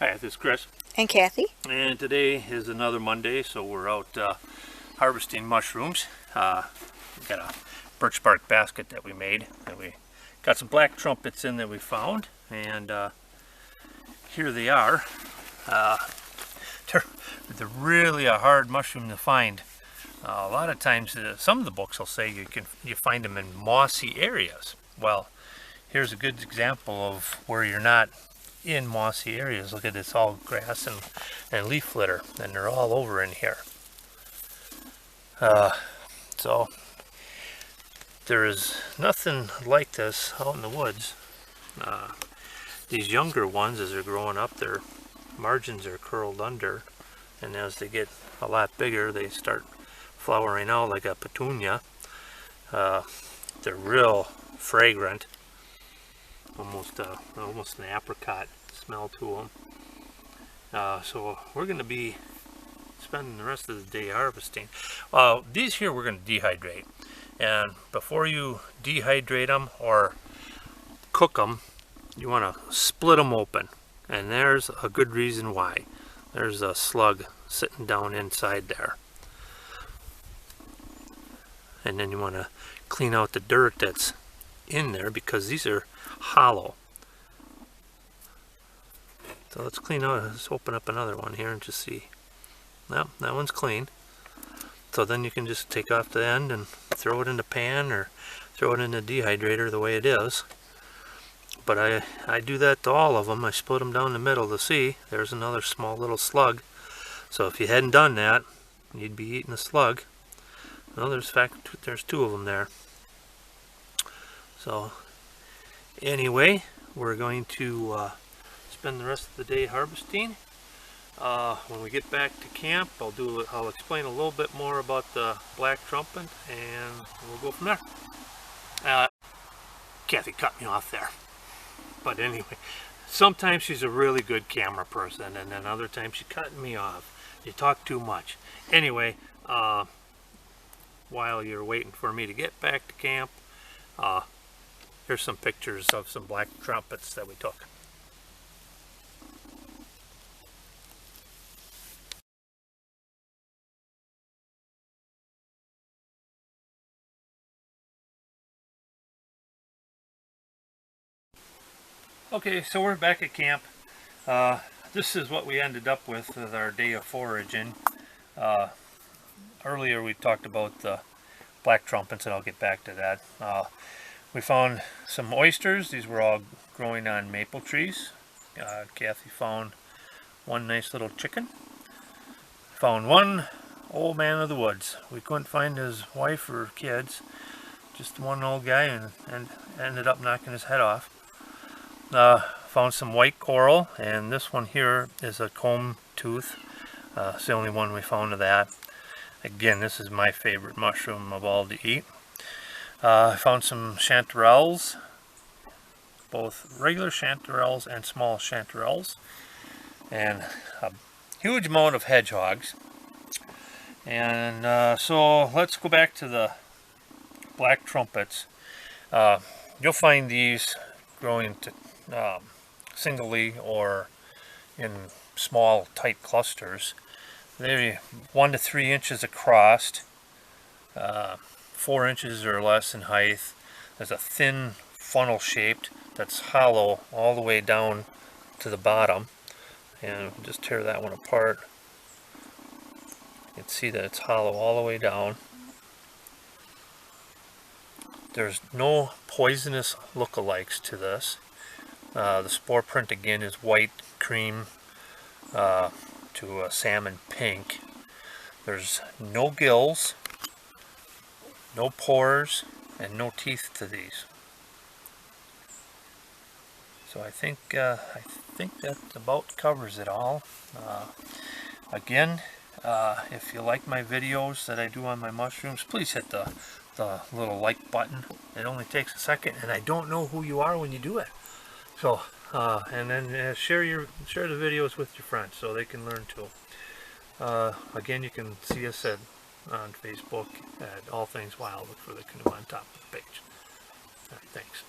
Hi, this is Chris. And Kathy. And today is another Monday, so we're out harvesting mushrooms. We've got a birch bark basket that we made. And we got some black trumpets in that we found. And here they are. They're really a hard mushroom to find. A lot of times, some of the books will say you find them in mossy areas. Well, here's a good example of where you're not in mossy areas. Look at this, all grass and leaf litter, and they're all over in here. So there is nothing like this out in the woods. These younger ones, as they're growing up, their margins are curled under, and as they get a lot bigger, they start flowering out like a petunia. They're real fragrant. Almost an apricot smell to them. So we're going to be spending the rest of the day harvesting. These here we're going to dehydrate, and before you dehydrate them or cook them, you want to split them open, and there's a good reason why. There's a slug sitting down inside there, and then you want to clean out the dirt that's in there because these are hollow. So let's open up another one here and just see. No, that one's clean. So then you can just take off the end and throw it in the pan or throw it in the dehydrator the way it is. But I do that to all of them. I split them down the middle to see. There's another small little slug. So if you hadn't done that, you'd be eating a slug. Well, there's two of them there. So anyway, we're going to spend the rest of the day harvesting. When we get back to camp, I'll explain a little bit more about the black trumpet, and we'll go from there. Kathy cut me off there. But anyway, sometimes she's a really good camera person, and then other times she's cutting me off. You talk too much. Anyway, while you're waiting for me to get back to camp, here's some pictures of some black trumpets that we took. Okay, so we're back at camp. This is what we ended up with our day of foraging. Earlier we talked about the black trumpets, and I'll get back to that. We found some oysters. These were all growing on maple trees. Kathy found one nice little chicken. Found one old man of the woods. We couldn't find his wife or kids. Just one old guy, and ended up knocking his head off. Found some white coral, and this one here is a comb tooth. It's the only one we found of that. Again, this is my favorite mushroom of all to eat. I found some chanterelles, both regular chanterelles and small chanterelles, and a huge amount of hedgehogs. And so let's go back to the black trumpets. You'll find these growing singly or in small tight clusters. They're 1 to 3 inches across, 4 inches or less in height. There's a thin funnel shaped that's hollow all the way down to the bottom, and just tear that one apart. You can see that it's hollow all the way down. There's no poisonous lookalikes to this. The spore print again is white cream to a salmon pink. There's no gills, no pores, and no teeth to these. So I think that about covers it all. Again, if you like my videos that I do on my mushrooms, please hit the little like button. It only takes a second, and I don't know who you are when you do it. So, and then share the videos with your friends so they can learn too. Again, you can see us on Facebook at All Things Wild. Look for the canoe on top of the page. All right, thanks.